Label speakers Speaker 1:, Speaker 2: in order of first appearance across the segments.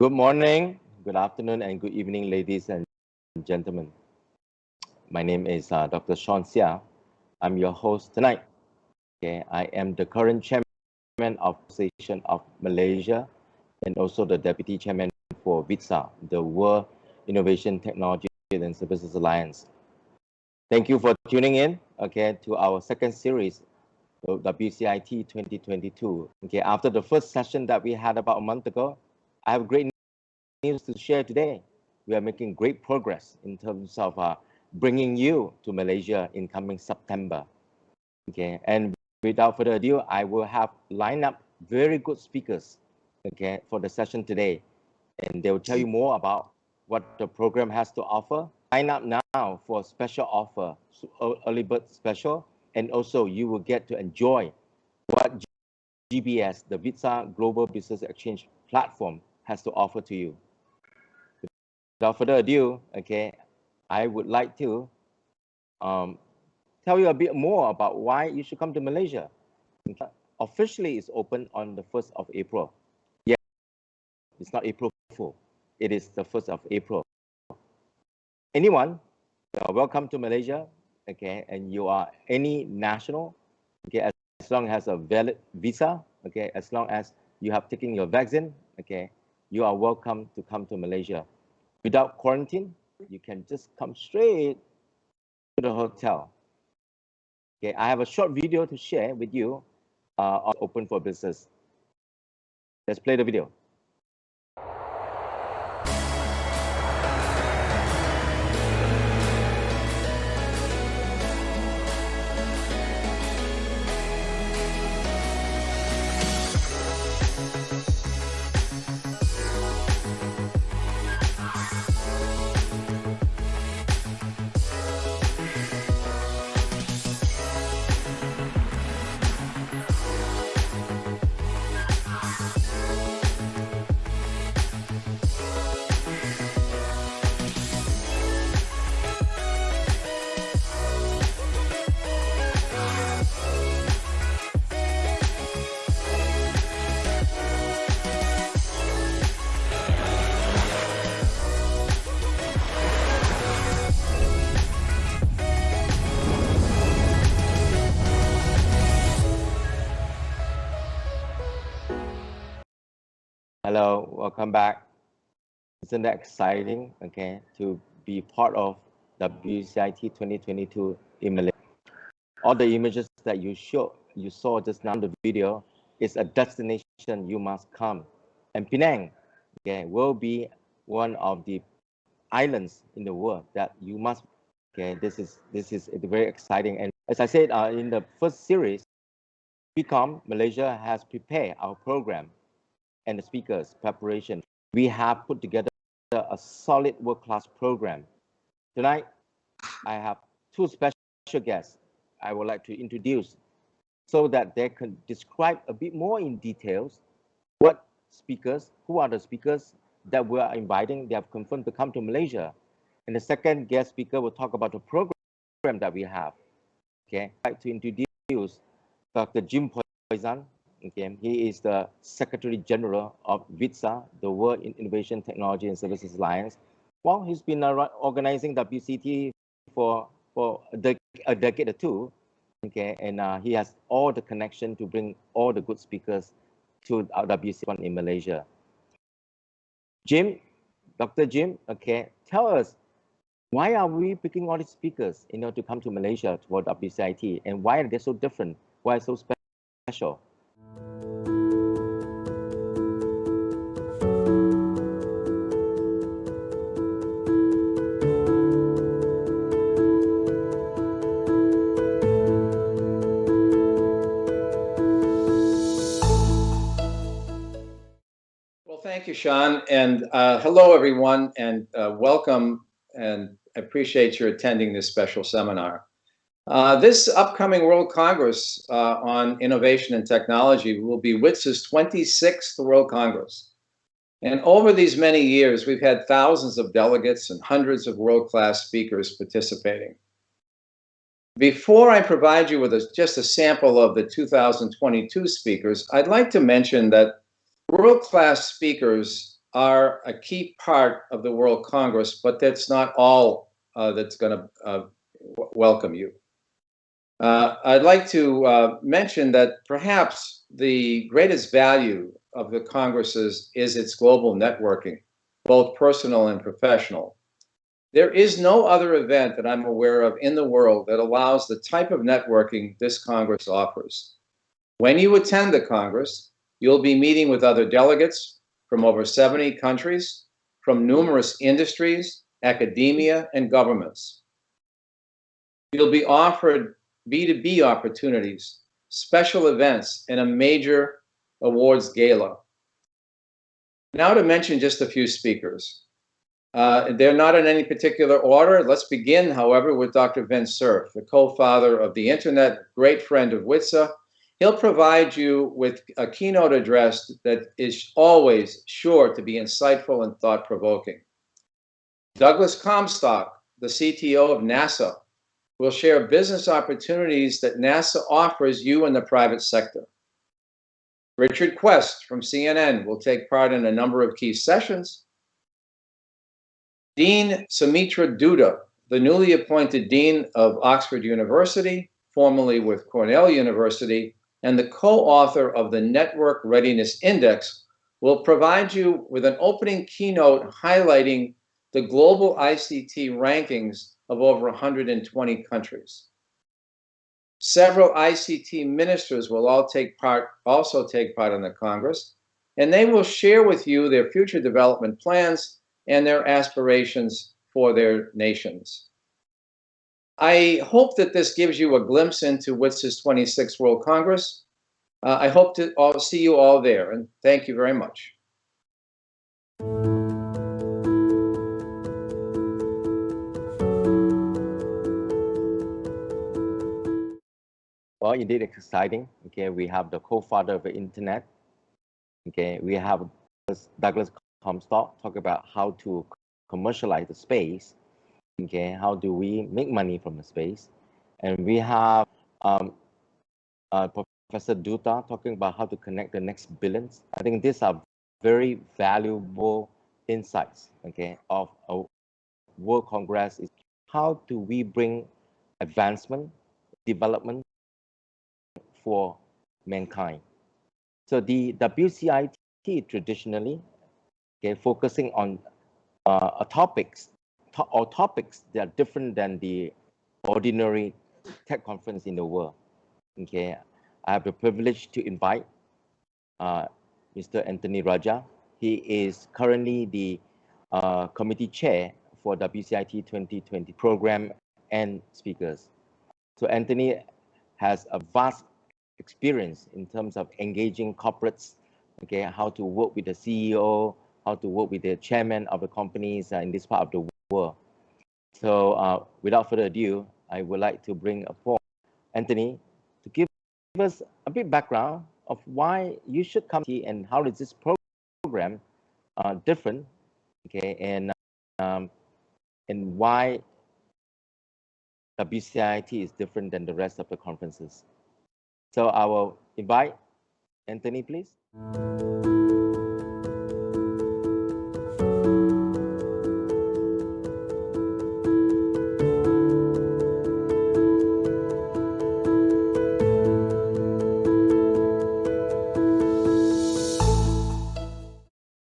Speaker 1: Good morning, good afternoon, and good evening, ladies and gentlemen. My name is Dr. Sean Sia. I'm your host tonight. Okay, I am the current chairman of the Association of Malaysia and also the deputy chairman for WCIT, the World Innovation Technology and Services Alliance. Thank you for tuning in, to our second series, WCIT 2022. Okay, after the first session that we had about a month ago, I have great news to share today. We are making great progress in terms of bringing you to Malaysia in coming September. Okay, and without further ado, I will have lined up very good speakers, for the session today, and they will tell you more about what the program has to offer. Sign up now for a special offer, early bird special, and also you will get to enjoy what GBS, the WCIT Global Business Exchange platform, has to offer to you. Without further ado, I would like to tell you a bit more about why you should come to Malaysia. Officially, it's open on the 1st of April. Yeah, it's not April Fool. It is the 1st of April. Anyone, you are welcome to Malaysia, and you are any national, as long as a valid visa, as long as you have taken your vaccine, you are welcome to come to Malaysia. Without quarantine, you can just come straight to the hotel. Okay, I have a short video to share with you on Open for Business. Let's play the video. Hello, welcome back. Isn't that exciting, to be part of WCIT 2022 in Malaysia? All the images that you saw just now in the video is a destination you must come. And Penang, will be one of the islands in the world that you must. This is very exciting. And as I said in the first series, BCom Malaysia has prepared our program and the speakers preparation. We have put together a solid world-class program. Tonight, I have two special guests I would like to introduce so that they can describe a bit more in details who are the speakers that we are inviting. They have confirmed to come to Malaysia. And the second guest speaker will talk about the program that we have. I'd like to introduce Dr. Jim Poizan. He is the Secretary General of WCIT, the World Innovation Technology and Services Alliance. Well, he's been organizing WCT for a decade or two, and he has all the connection to bring all the good speakers to our WCT in Malaysia. Dr. Jim, tell us, why are we picking all these speakers to come to Malaysia for WCIT, and why are they so different? Why so special?
Speaker 2: Thank you, Sean, and hello, everyone, and welcome, and I appreciate your attending this special seminar. This upcoming World Congress on Innovation and Technology will be WCIT's 26th World Congress. And over these many years, we've had thousands of delegates and hundreds of world-class speakers participating. Before I provide you with just a sample of the 2022 speakers, I'd like to mention that world-class speakers are a key part of the World Congress, but that's not all that's going to welcome you. I'd like to mention that perhaps the greatest value of the Congresses is its global networking, both personal and professional. There is no other event that I'm aware of in the world that allows the type of networking this Congress offers. When you attend the Congress, you'll be meeting with other delegates from over 70 countries, from numerous industries, academia, and governments. You'll be offered B2B opportunities, special events, and a major awards gala. Now to mention just a few speakers. They're not in any particular order. Let's begin, however, with Dr. Vince Cerf, the co-founder of the Internet, great friend of WCIT. He'll provide you with a keynote address that is always sure to be insightful and thought-provoking. Douglas Comstock, the CTO of NASA, will share business opportunities that NASA offers you in the private sector. Richard Quest from CNN will take part in a number of key sessions. Dean Sumitra Duda, the newly appointed Dean of Oxford University, formerly with Cornell University, and the co-author of the Network Readiness Index, will provide you with an opening keynote highlighting the global ICT rankings of over 120 countries. Several ICT ministers will also take part in the Congress, and they will share with you their future development plans and their aspirations for their nations. I hope that this gives you a glimpse into WCIT's 26th World Congress. I hope to see you all there, and thank you very much.
Speaker 1: Well, indeed exciting. Okay, we have the co-founder of the internet. Okay, we have Douglas Comstock talk about how to commercialize the space. Okay, how do we make money from the space? And we have Professor Duta talking about how to connect the next billions. I think these are very valuable insights, okay, of a World Congress. Is how do we bring advancement, development for mankind? So the WCIT traditionally, okay, focusing on topics that are different than the ordinary tech conference in the world. Okay, I have the privilege to invite Mr. Anthony Raja. He is currently the committee chair for WCIT 2020 program and speakers. So Anthony has a vast experience in terms of engaging corporates, okay, how to work with the CEO, how to work with the chairman of the companies in this part of the world. So without further ado, I would like to bring upon Anthony to give us a bit background of why you should come here and how is this program different, okay, and why WCIT is different than the rest of the conferences. So I will invite Anthony, please.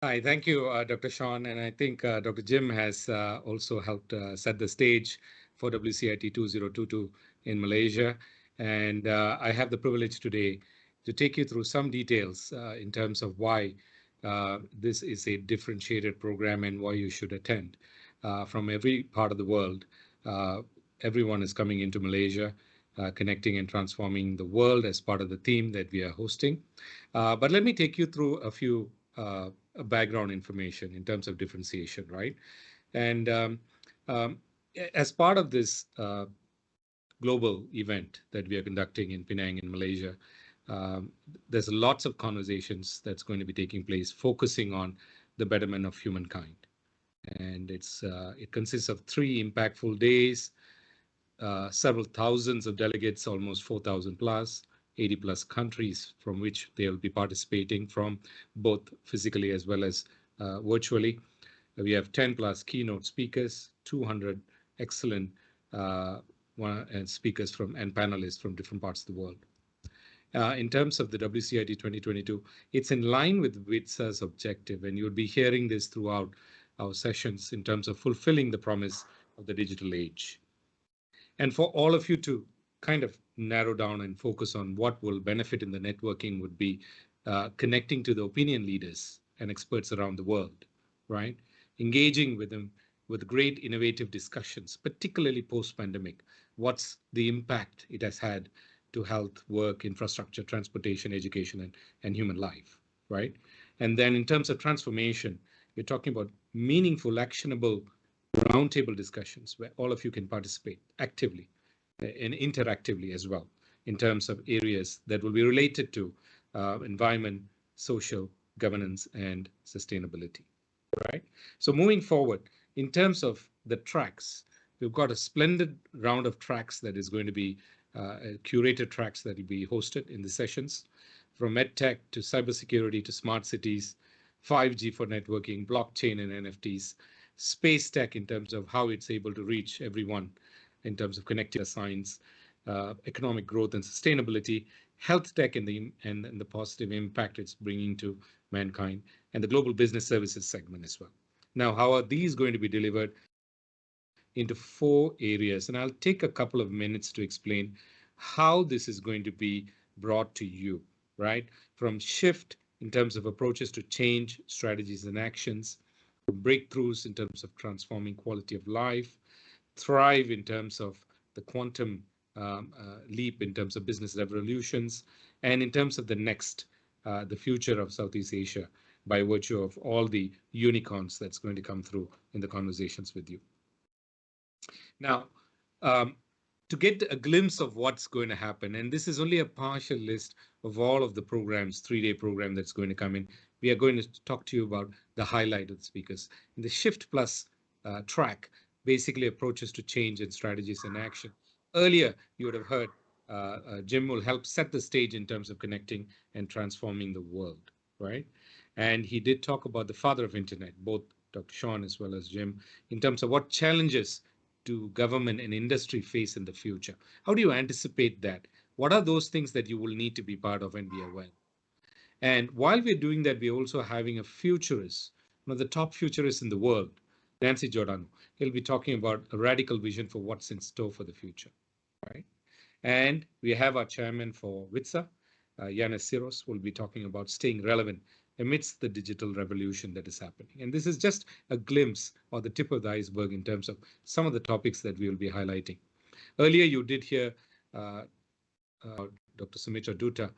Speaker 3: Hi, thank you, Dr. Sean. And I think Dr. Jim has also helped set the stage for WCIT 2022 in Malaysia. And I have the privilege today to take you through some details in terms of why this is a differentiated program and why you should attend. From every part of the world, everyone is coming into Malaysia, connecting and transforming the world as part of the theme that we are hosting. But let me take you through a few background information in terms of differentiation, right? And as part of this global event that we are conducting in Penang in Malaysia, there's lots of conversations that's going to be taking place focusing on the betterment of humankind. And it consists of 3 impactful days, several thousands of delegates, almost 4,000 plus, 80 plus countries from which they'll be participating from both physically as well as virtually. We have 10 plus keynote speakers, 200 excellent speakers and panelists from different parts of the world. In terms of the WCIT 2022, it's in line with WITSA's objective, and you'll be hearing this throughout our sessions in terms of fulfilling the promise of the digital age. And for all of you to kind of narrow down and focus on what will benefit in the networking would be connecting to the opinion leaders and experts around the world, right? Engaging with them with great innovative discussions, particularly post-pandemic. What's the impact it has had to health, work, infrastructure, transportation, education, and human life, right? And then in terms of transformation, we're talking about meaningful, actionable roundtable discussions where all of you can participate actively and interactively as well in terms of areas that will be related to environment, social, governance, and sustainability, right? So moving forward, in terms of the tracks, we've got a splendid round of tracks that is going to be curated tracks that will be hosted in the sessions, from medtech to cybersecurity to smart cities, 5G for networking, blockchain and NFTs, space tech in terms of how it's able to reach everyone in terms of connecting science, economic growth and sustainability, health tech and the positive impact it's bringing to mankind, and the global business services segment as well. Now, how are these going to be delivered? Into 4 areas, and I'll take a couple of minutes to explain how this is going to be brought to you, right? From shift in terms of approaches to change, strategies and actions, breakthroughs in terms of transforming quality of life, thrive in terms of the quantum leap in terms of business revolutions, and in terms of the next, the future of Southeast Asia by virtue of all the unicorns that's going to come through in the conversations with you. Now, to get a glimpse of what's going to happen, and this is only a partial list of all of the programs, 3-day program that's going to come in, we are going to talk to you about the highlight of the speakers. In the Shift Plus track, basically approaches to change and strategies and action. Earlier, you would have heard Jim will help set the stage in terms of connecting and transforming the world, right? And he did talk about the father of internet, both Dr. Sean as well as Jim, in terms of what challenges do government and industry face in the future? How do you anticipate that? What are those things that you will need to be part of and be aware? And while we're doing that, we're also having a futurist, one of the top futurists in the world, Nancy Giordano. He'll be talking about a radical vision for what's in store for the future, right? And we have our chairman for WITSA, Yanis Siros, will be talking about staying relevant amidst the digital revolution that is happening. And this is just a glimpse or the tip of the iceberg in terms of some of the topics that we will be highlighting. Earlier, you did hear Dr. Sumitra Dutta,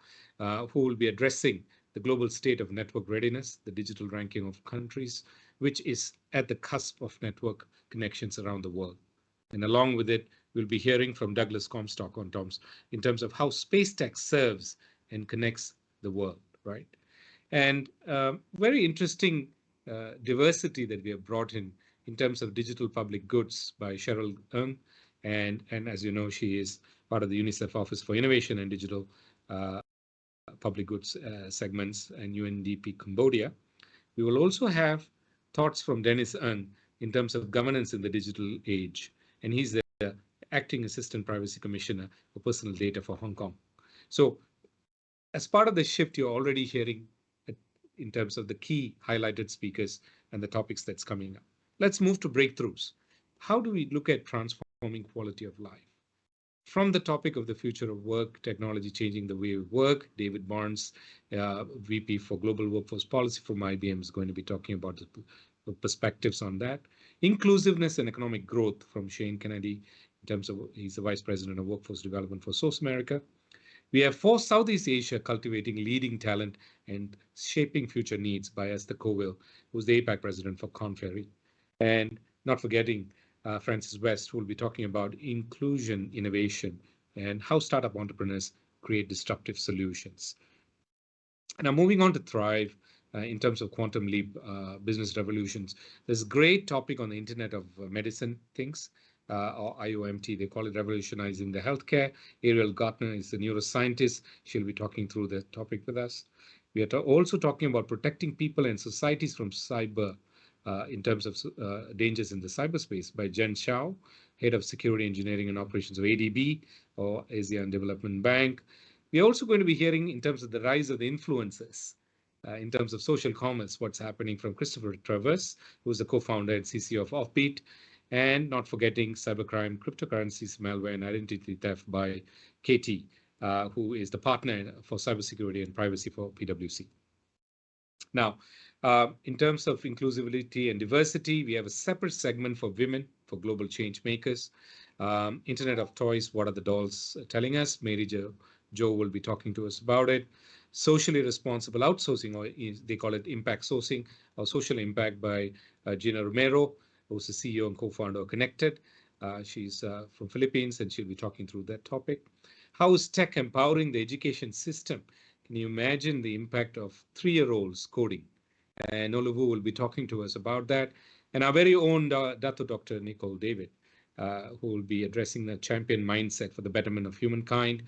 Speaker 3: who will be addressing the global state of network readiness, the digital ranking of countries, which is at the cusp of network connections around the world. And along with it, we'll be hearing from Douglas Comstock in terms of how space tech serves and connects the world, right? And very interesting diversity that we have brought in terms of digital public goods by Cheryl Ng. And as you know, she is part of the UNICEF Office for Innovation and Digital Public Goods segments and UNDP Cambodia. We will also have thoughts from Dennis Ng in terms of governance in the digital age. And he's the Acting Assistant Privacy Commissioner for Personal Data for Hong Kong. So as part of the shift, you're already hearing in terms of the key highlighted speakers and the topics that's coming up. Let's move to breakthroughs. How do we look at transforming quality of life? From the topic of the future of work, technology changing the way we work, David Barnes, VP for Global Workforce Policy from IBM, is going to be talking about the perspectives on that. Inclusiveness and economic growth from Shane Kennedy, in terms of he's the Vice President of Workforce Development for Source America. We have for Southeast Asia, cultivating leading talent and shaping future needs by Esther Coville, who's the APAC president for Korn Ferry. And not forgetting Francis West, who will be talking about inclusion, innovation, and how startup entrepreneurs create disruptive solutions. Now, moving on to Thrive, in terms of quantum leap business revolutions, there's a great topic on the Internet of Medicine things or IOMT. They call it Revolutionizing the Healthcare. Ariel Gartner is a neuroscientist. She'll be talking through the topic with us. We are also talking about protecting people and societies from cyber in terms of dangers in the cyberspace by Jen Shao, Head of Security Engineering and Operations of ADB, or ASEAN Development Bank. We are also going to be hearing in terms of the rise of the influencers in terms of social commerce, what's happening from Christopher Travers, who's the co-founder and CCO of Offbeat, and not forgetting cybercrime, cryptocurrencies, malware, and identity theft by Katie, who is the partner for cybersecurity and privacy for PwC. Now, in terms of inclusivity and diversity, we have a separate segment for women, for global change makers. Internet of Toys, what are the dolls telling us? Mary Jo will be talking to us about it. Socially responsible outsourcing, or they call it impact sourcing, or social impact by Gina Romero, who's the CEO and co-founder of Connected. She's from Philippines, and she'll be talking through that topic. How is tech empowering the education system? Can you imagine the impact of 3-year-olds coding? And Oluwu will be talking to us about that. And our very own Dr. Nicole David, who will be addressing the champion mindset for the betterment of humankind.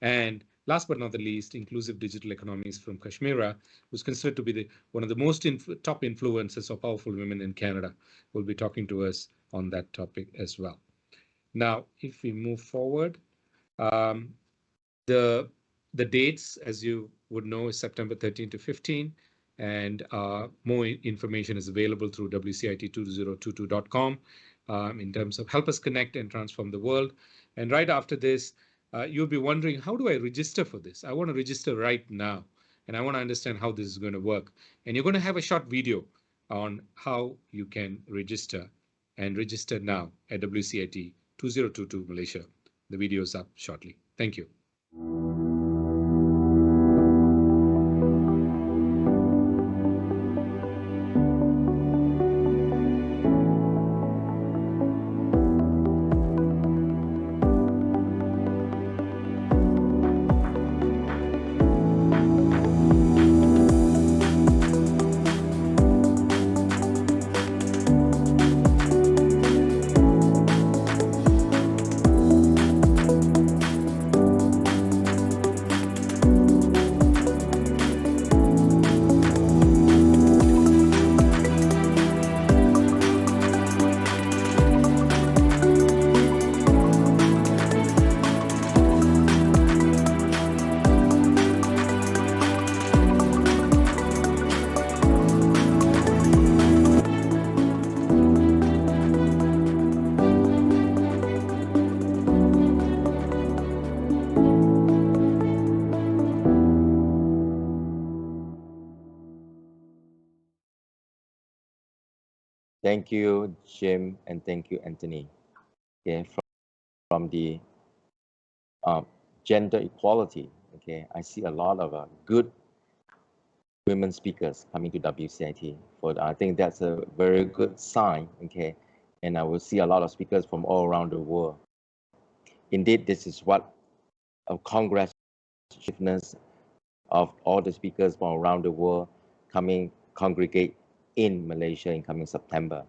Speaker 3: And last but not the least, inclusive digital economies from Kashmira, who's considered to be one of the most top influencers of powerful women in Canada, will be talking to us on that topic as well. Now, if we move forward, the dates, as you would know, is September 13 to 15, and more information is available through WCIT2022.com in terms of help us connect and transform the world. And right after this, you'll be wondering, how do I register for this? I want to register right now, and I want to understand how this is going to work. And you're going to have a short video on how you can register, and register now at WCIT 2022 Malaysia. The video is up shortly. Thank you.
Speaker 1: Thank you, Jim, and thank you, Anthony. Okay, from the gender equality, okay, I see a lot of good women speakers coming to WCIT. I think that's a very good sign, okay, and I will see a lot of speakers from all around the world. Indeed, this is what a Congress of all the speakers from around the world congregate in Malaysia in coming September.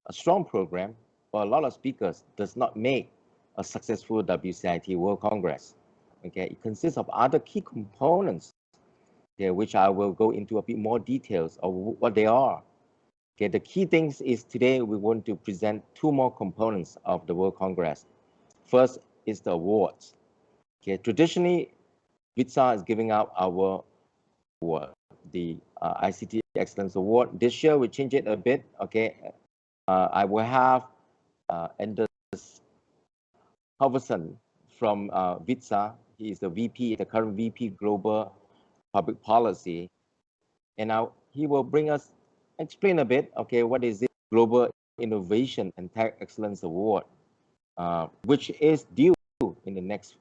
Speaker 1: A strong program for a lot of speakers does not make a successful WCIT World Congress. Okay, it consists of other key components, okay, which I will go into a bit more details of what they are. Okay, the key things is today we want to present 2 more components of the World Congress. First is the awards. Okay, traditionally, WCIT is giving out our award, the ICT Excellence Award. This year we change it a bit. Okay, I will have Anders Halverson from WCIT. He is the VP, the current VP Global Public Policy, and now he will explain a bit. Okay, what is this Global Innovation and Tech Excellence Award, which is due in the next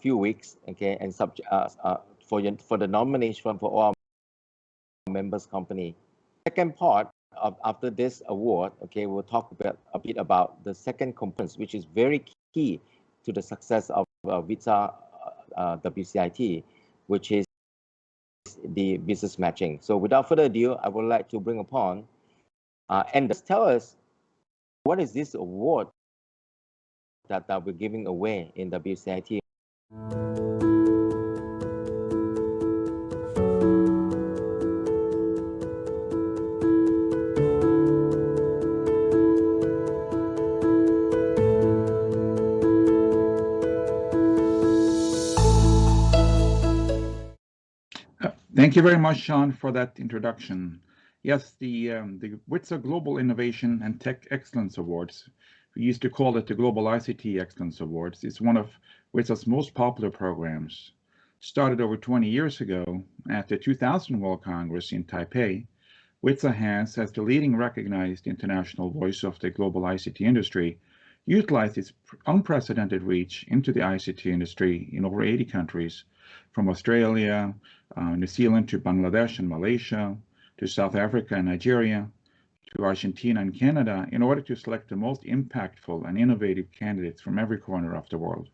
Speaker 1: few weeks. Okay, and for the nomination for all members company. Second part after this award, okay, we'll talk a bit about the second component, which is very key to the success of WCIT, which is the business matching. So without further ado, I would like to bring upon and tell us what is this award that we're giving away in WCIT?
Speaker 4: Thank you very much, Sean, for that introduction. Yes, the WCIT Global Innovation and Tech Excellence Awards, we used to call it the Global ICT Excellence Awards, is one of WCIT's most popular programs. Started over 20 years ago at the 2000 World Congress in Taipei, WCIT has, as the leading recognized international voice of the global ICT industry, utilized its unprecedented reach into the ICT industry in over 80 countries, from Australia, New Zealand to Bangladesh and Malaysia, to South Africa and Nigeria, to Argentina and Canada, in order to select the most impactful and innovative candidates from every corner of the world.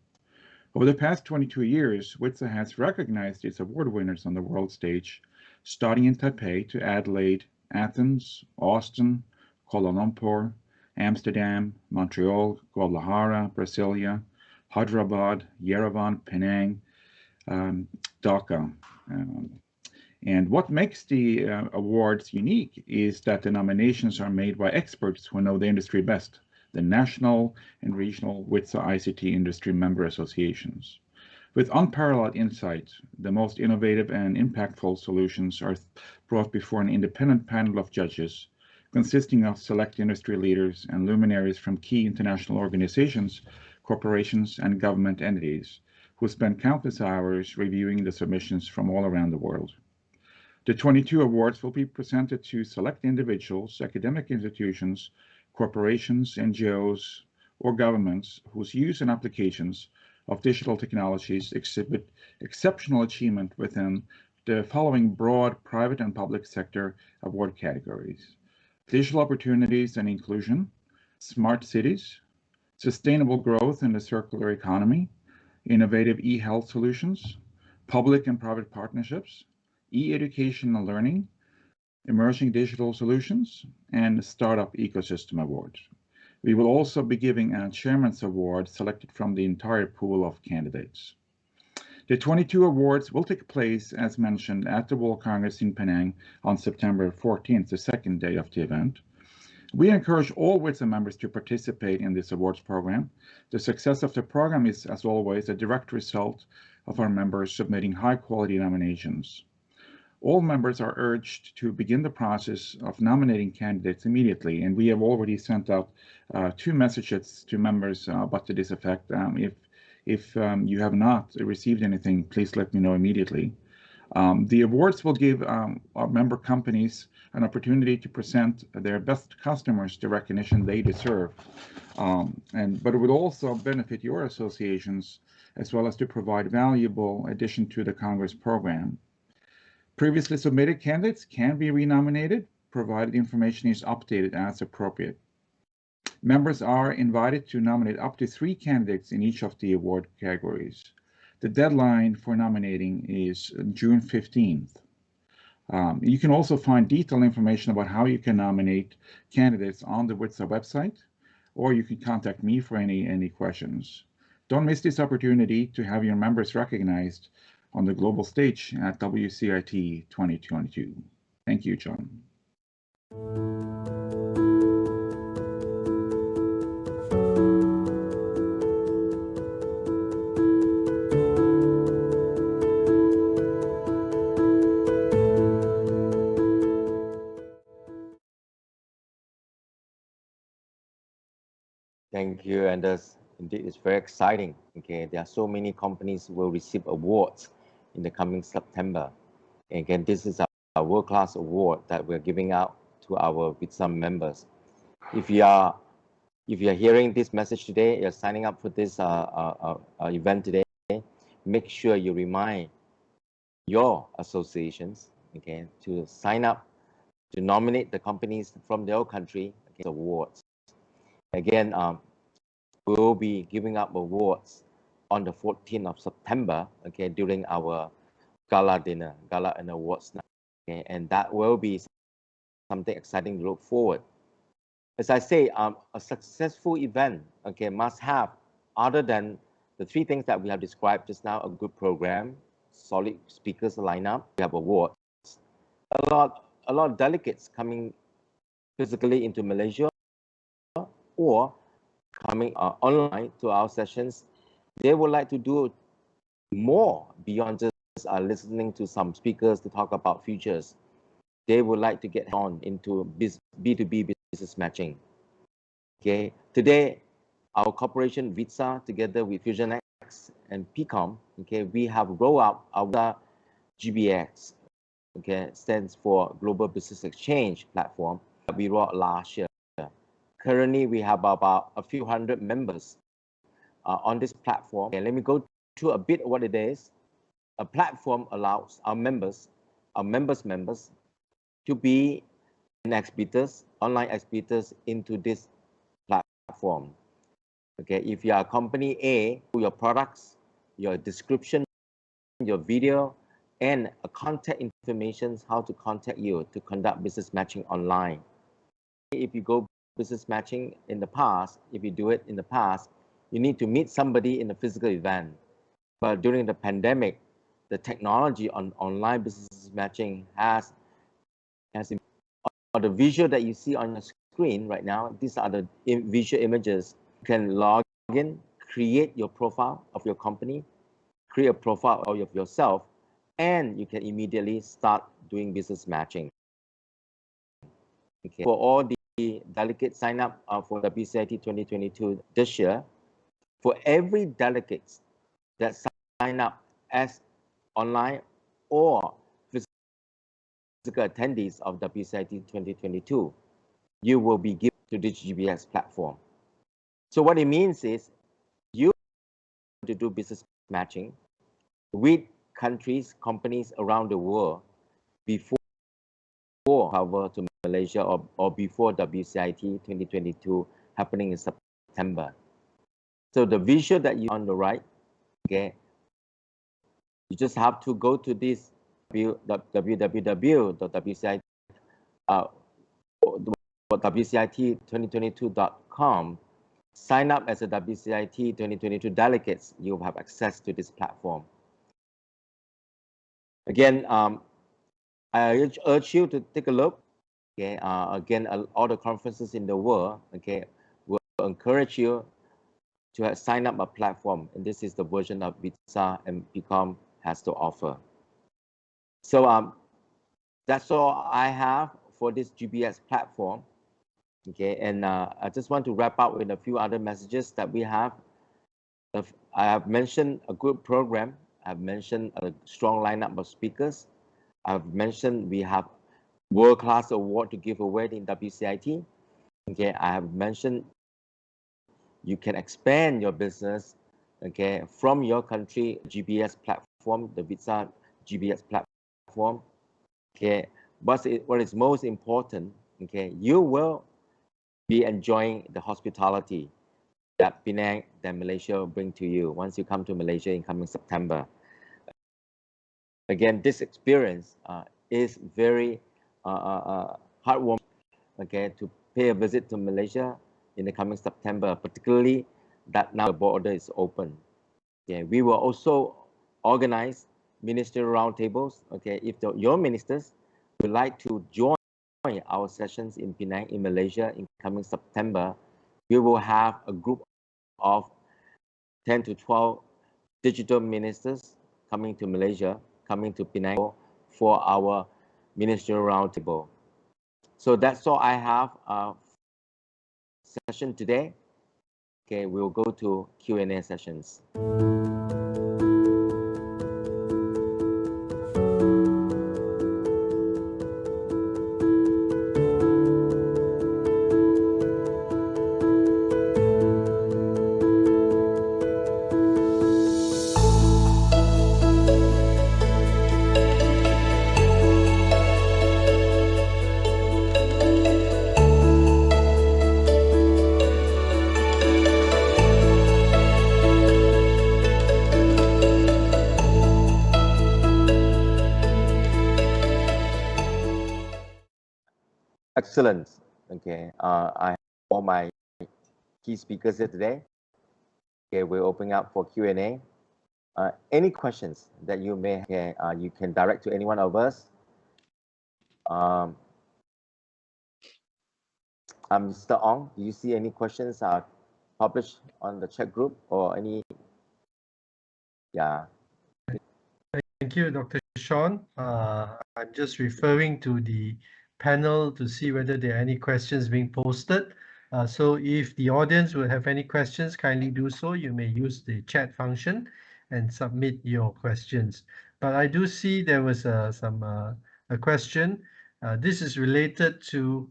Speaker 4: Over the past 22 years, WCIT has recognized its award winners on the world stage, starting in Taipei to Adelaide, Athens, Austin, Kuala Lumpur, Amsterdam, Montreal, Guadalajara, Brasilia, Hyderabad, Yerevan, Penang, Dhaka. And what makes the awards unique is that the nominations are made by experts who know the industry best, the national and regional WCIT ICT industry member associations. With unparalleled insight, the most innovative and impactful solutions are brought before an independent panel of judges consisting of select industry leaders and luminaries from key international organizations, corporations, and government entities who spend countless hours reviewing the submissions from all around the world. The 22 awards will be presented to select individuals, academic institutions, corporations, NGOs, or governments whose use and applications of digital technologies exhibit exceptional achievement within the following broad private and public sector award categories: digital opportunities and inclusion, smart cities, sustainable growth in the circular economy, innovative e-health solutions, public and private partnerships, e-education and learning, emerging digital solutions, and startup ecosystem awards. We will also be giving a Chairman's Award selected from the entire pool of candidates. The 22 awards will take place, as mentioned, at the World Congress in Penang on September 14th, the second day of the event. We encourage all WCIT members to participate in this awards program. The success of the program is, as always, a direct result of our members submitting high-quality nominations. All members are urged to begin the process of nominating candidates immediately, and we have already sent out 2 messages to members about to this effect. If you have not received anything, please let me know immediately. The awards will give our member companies an opportunity to present their best customers the recognition they deserve, but it would also benefit your associations as well as to provide valuable addition to the Congress program. Previously submitted candidates can be renominated, provided information is updated as appropriate. Members are invited to nominate up to 3 candidates in each of the award categories. The deadline for nominating is June 15th. You can also find detailed information about how you can nominate candidates on the WCIT website, or you can contact me for any questions. Don't miss this opportunity to have your members recognized on the global stage at WCIT 2022. Thank you, John.
Speaker 1: Thank you, and indeed it's very exciting. Okay, there are so many companies who will receive awards in the coming September. And again, this is a world-class award that we're giving out to our WCIT members. If you are hearing this message today, you're signing up for this event today, make sure you remind your associations, okay, to sign up to nominate the companies from their country against awards. Again, we'll be giving up awards on the 14th of September, okay, during our gala dinner, gala and awards night, okay, and that will be something exciting to look forward as I say, a successful event, okay, must have, other than the three things that we have described just now, a good program, solid speakers lineup, we have awards, a lot of delegates coming physically into Malaysia or coming online to our sessions. They would like to do more beyond just listening to some speakers to talk about futures. They would like to get on into B2B business matching. Okay, today our corporation VITSA together with FusionX and PCOM, okay, we have rolled out our GBX, okay, stands for Global Business Exchange platform that we rolled last year. Currently, we have about a few hundred members on this platform. Okay, let me go through a bit what it is. A platform allows our members to be an exhibitors, online exhibitors into this platform. Okay, if you are company A, your products, your description, your video, and contact information, how to contact you to conduct business matching online. If you go business matching in the past, if you do it in the past, you need to meet somebody in a physical event. But during the pandemic, the technology on online business matching has the visual that you see on your screen right now. These are the visual images. You can log in, create your profile of your company, create a profile of yourself, and you can immediately start doing business matching. Okay. For all the delegates sign up for the WCIT 2022 this year, for every delegate that sign up as online or physical attendees of WCIT 2022, you will be given to this GBX platform. So what it means is you to do business matching with countries, companies around the world before cover to Malaysia or before WCIT 2022 happening in September. So the visual that you on the right, okay, you just have to go to this www.wcit2022.com, sign up as a WCIT 2022 delegates. You will have access to this platform. Again, I urge you to take a look. Okay, again, all the conferences in the world, okay, will encourage you to sign up a platform, and this is the version of VITSA and PCOM has to offer. So that's all I have for this GBX platform. Okay, and I just want to wrap up with a few other messages that we have. I have mentioned a good program. I've mentioned a strong lineup of speakers. I've mentioned we have world-class award to give away in WCIT. Okay, I have mentioned you can expand your business, okay, from your country GBS platform, the VITSA GBS platform. Okay, what is most important, okay, you will be enjoying the hospitality that Penang, that Malaysia will bring to you once you come to Malaysia in coming September. Again, this experience is very heartwarming, okay, to pay a visit to Malaysia in the coming September, particularly that now the border is open. Okay, we will also organize ministerial roundtables. Okay, if your ministers would like to join our sessions in Penang, in Malaysia, in coming September, we will have a group of 10 to 12 digital ministers coming to Malaysia, coming to Penang for our ministerial roundtable. So that's all I have session today. Okay, we'll go to Q&A sessions. Excellent. Okay, I have all my key speakers here today. Okay, we're opening up for Q&A. Any questions that you may have, okay, you can direct to any one of us. Mr. Ong, do you see any questions published on the chat group or any? Yeah.
Speaker 5: Thank you, Dr. Sean. I'm just referring to the panel to see whether there are any questions being posted. So if the audience will have any questions, kindly do so. You may use the chat function and submit your questions. But I do see there was a question. This is related to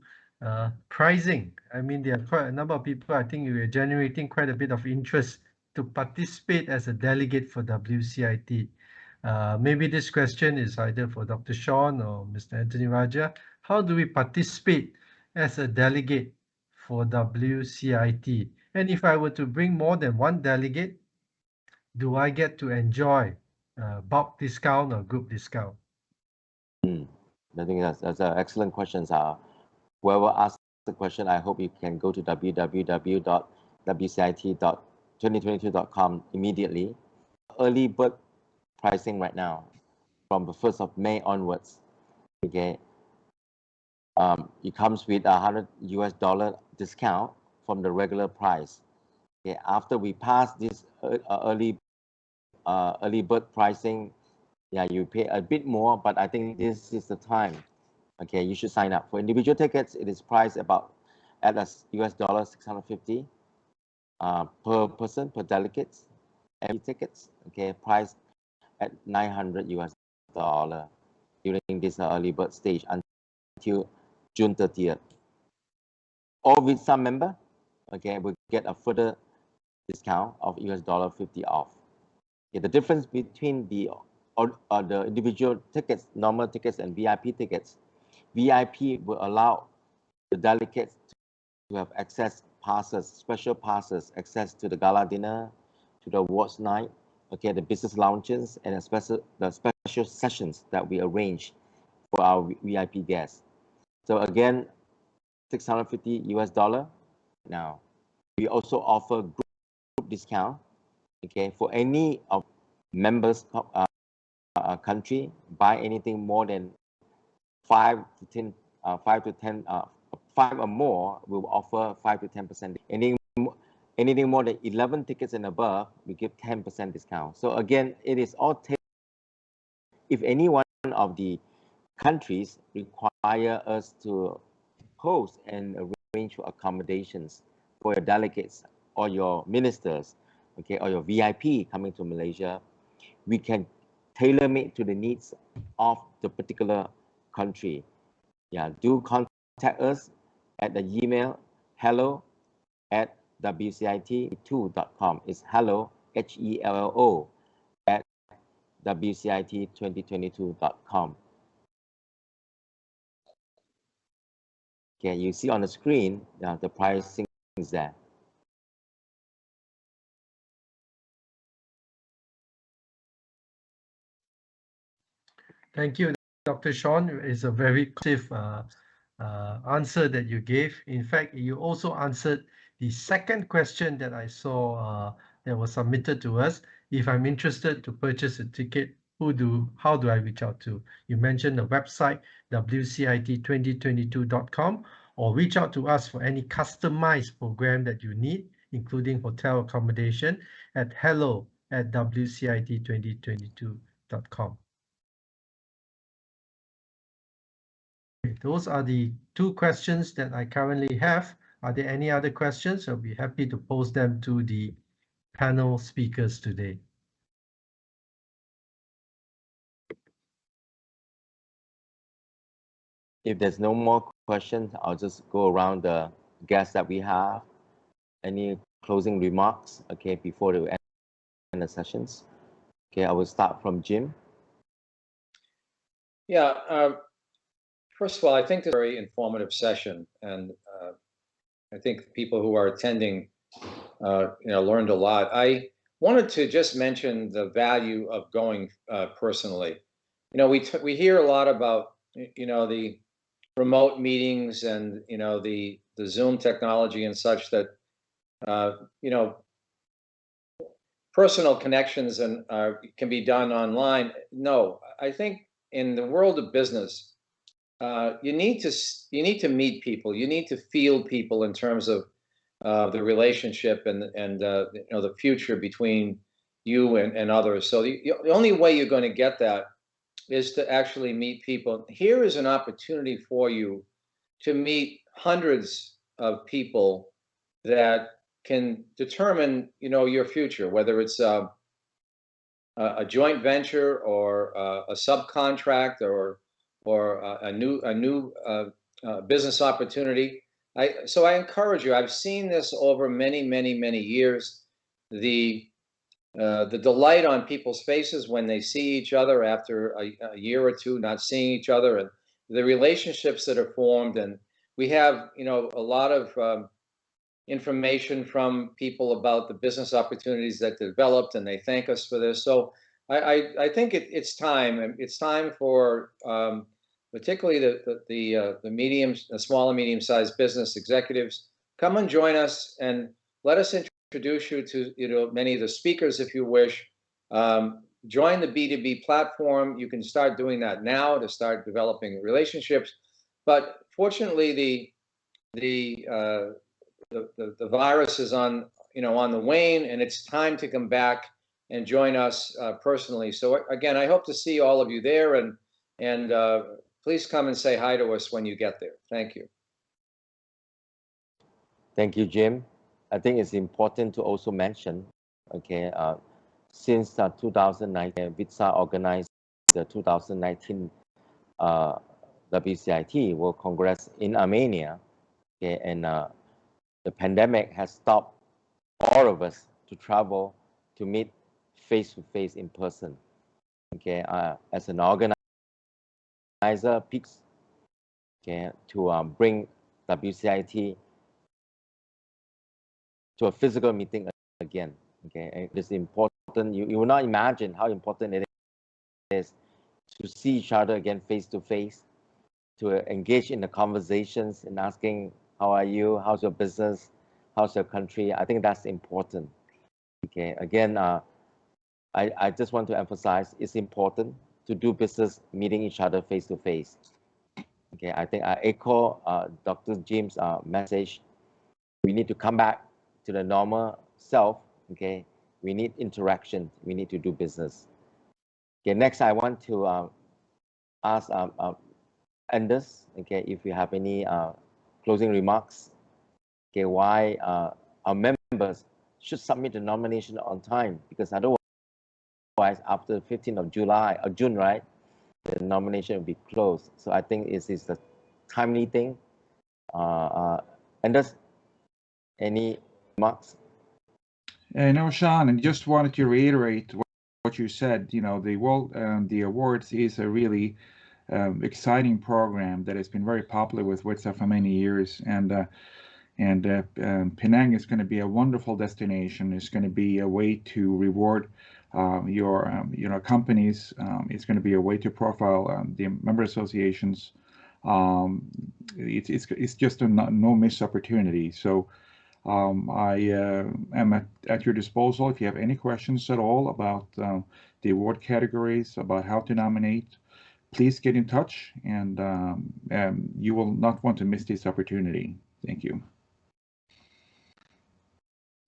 Speaker 5: pricing. I mean, there are quite a number of people, I think we are generating quite a bit of interest to participate as a delegate for WCIT. Maybe this question is either for Dr. Sean or Mr. Anthony Raja. How do we participate as a delegate for WCIT? And if I were to bring more than one delegate, do I get to enjoy bulk discount or group discount?
Speaker 1: I think that's an excellent question. Whoever asked the question, I hope you can go to www.wcit.2022.com immediately. Early bird pricing right now from the 1st of May onwards. Okay, it comes with $100 discount from the regular price. Okay, after we pass this early bird pricing, yeah, you pay a bit more, but I think this is the time. Okay, you should sign up. For individual tickets, it is priced about at $650 per person, per delegate. Every tickets, okay, priced at $900 during this early bird stage until June 30th. All visa member, okay, will get a further discount of $50 off. Okay, the difference between the individual tickets, normal tickets, and VIP tickets. VIP will allow the delegates to have access passes, special passes, access to the gala dinner, to the awards night, okay, the business lounges, and the special sessions that we arrange for our VIP guests. So again, $650 now. We also offer group discount, okay, for any of members country. Buy anything more than 5 to 10, 5 or more, we will offer 5 to 10%. Anything more than 11 tickets and above, we give 10% discount. So again, it is all if any one of the countries require us to host and arrange for accommodations for your delegates or your ministers, okay, or your VIP coming to Malaysia, we can tailor-make to the needs of the particular country. Yeah, do contact us at the email hello@wcit2.com. It's hello, HELLO, at WCIT2022.com. Okay, you see on the screen, the pricing is there.
Speaker 5: Thank you, Dr. Sean. It's a very positive answer that you gave. In fact, you also answered the second question that I saw that was submitted to us. If I'm interested to purchase a ticket, how do I reach out to? You mentioned the website, WCIT2022.com, or reach out to us for any customized program that you need, including hotel accommodation, at hello@WCIT2022.com. Those are the two questions that I currently have. Are there any other questions? I'll be happy to pose them to the panel speakers today.
Speaker 1: If there's no more questions, I'll just go around the guests that we have. Any closing remarks, okay, before we end the sessions? Okay, I will start from Jim.
Speaker 2: Yeah, first of all, I think this is a very informative session, and I think people who are attending, learned a lot. I wanted to just mention the value of going personally. We hear a lot about, the remote meetings and the Zoom technology and such that personal connections and can be done online. No, I think in the world of business, you need to meet people. You need to feel people in terms of the relationship and the future between you and others. So the only way you're going to get that is to actually meet people. Here is an opportunity for you to meet hundreds of people that can determine your future, whether it's a joint venture or a subcontract or a new business opportunity. So I encourage you. I've seen this over many years. The delight on people's faces when they see each other after a year or two not seeing each other, and the relationships that are formed. And we have a lot of information from people about the business opportunities that developed, and they thank us for this. So I think it's time. It's time for particularly the small and medium-sized business executives, come and join us, and let us introduce you to many of the speakers if you wish. Join the B2B platform. You can start doing that now to start developing relationships. But fortunately, the virus is on the wane, and it's time to come back and join us personally. So again, I hope to see all of you there, and please come and say hi to us when you get there. Thank you.
Speaker 1: Thank you, Jim. I think it's important to also mention, okay, since 2019, WCIT organized the 2019 WCIT World Congress in Armenia, okay, and the pandemic has stopped all of us to travel to meet face-to-face in person. Okay, as an organizer, PICS, okay, to bring WCIT to a physical meeting again. Okay, and it's important. You will not imagine how important it is to see each other again face to face, to engage in the conversations and asking, how are you? How's your business? How's your country? I think that's important. Okay, again, I just want to emphasize it's important to do business meeting each other face to face. Okay, I think I echo Dr. Jim's message. We need to come back to the normal self. Okay, we need interaction. We need to do business. Okay, next I want to ask Anders, okay, if you have any closing remarks, okay, why our members should submit the nomination on time, because otherwise after the 15th of July or June, right, the nomination will be closed. So I think it is a timely thing. Anders, any remarks?
Speaker 4: No, Sean, and just wanted to reiterate what you said. The awards is a really exciting program that has been very popular with WCIT for many years, and Penang is going to be a wonderful destination. It's going to be a way to reward your companies. It's going to be a way to profile the member associations. It's just a no miss opportunity. So I am at your disposal if you have any questions at all about the award categories, about how to nominate. Please get in touch, and you will not want to miss this opportunity. Thank you.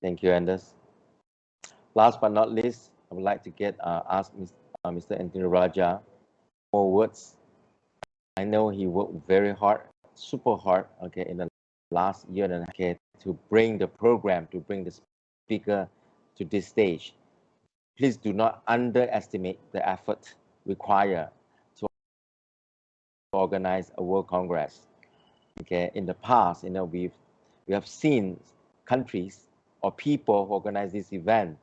Speaker 1: Thank you, Anders. Last but not least, I would like to ask Mr. Anthony Raja more words. I know he worked very hard, super hard, okay, in the last year and a half, okay, to bring the program, to bring the speaker to this stage. Please do not underestimate the effort required to organize a World Congress. Okay, in the past, we have seen countries or people who organize this event,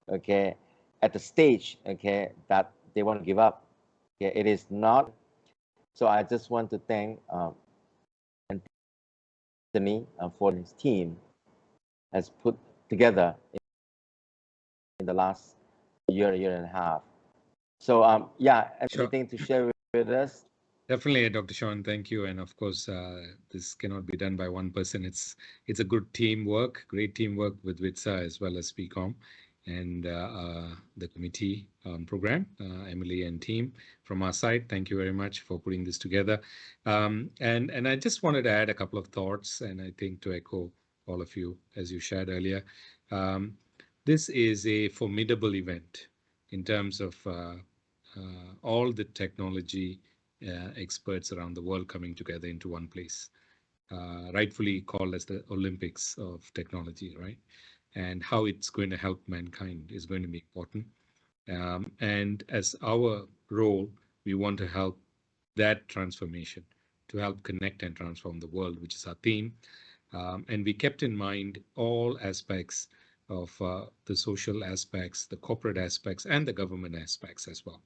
Speaker 1: okay, at the stage, okay, that they want to give up. Okay, it is not. So I just want to thank Anthony for his team has put together in the last year and a half. So yeah, anything to share with us?
Speaker 3: Definitely, Dr. Sean, thank you. And of course, this cannot be done by one person. It's a good teamwork, great teamwork with WITSA as well as PCOM and the committee program, Emily and team from our side. Thank you very much for putting this together. And I just wanted to add a couple of thoughts, and I think to echo all of you as you shared earlier. This is a formidable event in terms of all the technology experts around the world coming together into one place, rightfully called as the Olympics of technology, right? And how it's going to help mankind is going to be important. And as our role, we want to help that transformation, to help connect and transform the world, which is our theme. And we kept in mind all aspects of the social aspects, the corporate aspects, and the government aspects as well.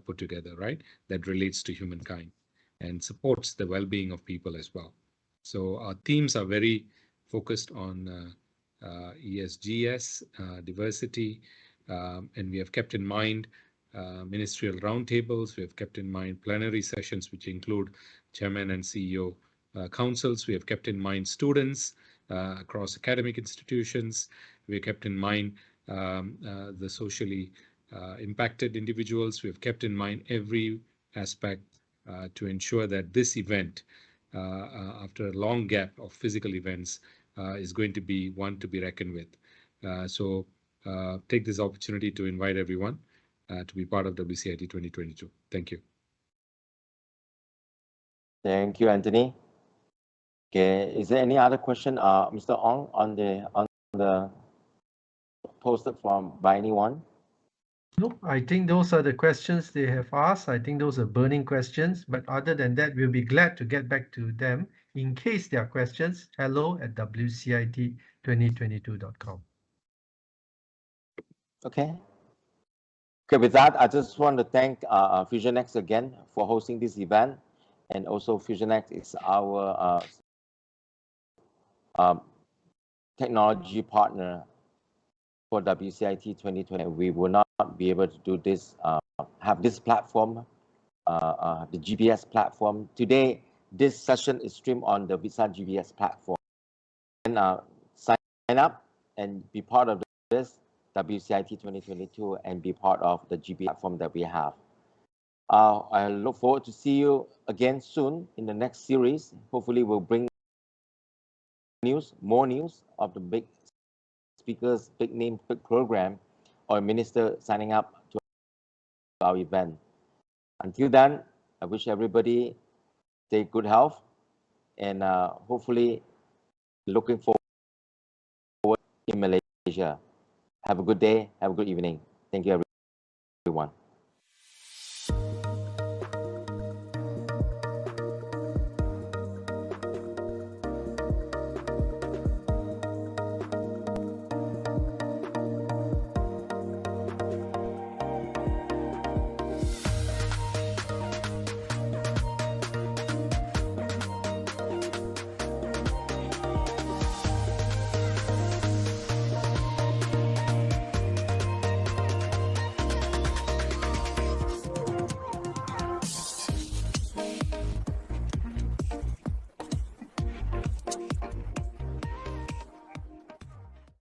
Speaker 3: Put together, right? That relates to humankind and supports the well-being of people as well. So our themes are very focused on ESGS, diversity, and we have kept in mind ministerial roundtables. We have kept in mind plenary sessions, which include chairman and CEO councils. We have kept in mind students across academic institutions. We have kept in mind the socially impacted individuals. We have kept in mind every aspect to ensure that this event, after a long gap of physical events, is going to be one to be reckoned with. So take this opportunity to invite everyone to be part of WCIT 2022. Thank you.
Speaker 1: Thank you, Anthony. Okay, is there any other question, Mr. Ong, on the posted from by anyone?
Speaker 5: No, I think those are the questions they have asked. I think those are burning questions. But other than that, we'll be glad to get back to them in case there are questions. hello@wcit2022.com.
Speaker 1: Okay. Okay, with that, I just want to thank FusionX again for hosting this event. And also FusionX is our technology partner for WCIT 2020. We will not be able to do this, have this platform, the GBS platform. Today, this session is streamed on the Visa GBS platform. And sign up and be part of this WCIT 2022 and be part of the GBS platform that we have. I look forward to see you again soon in the next series. Hopefully we'll bring more news of the big speakers, big name, big program, or minister signing up to our event. Until then, I wish everybody stay good health and hopefully looking forward in Malaysia. Have a good day. Have a good evening. Thank you, everyone.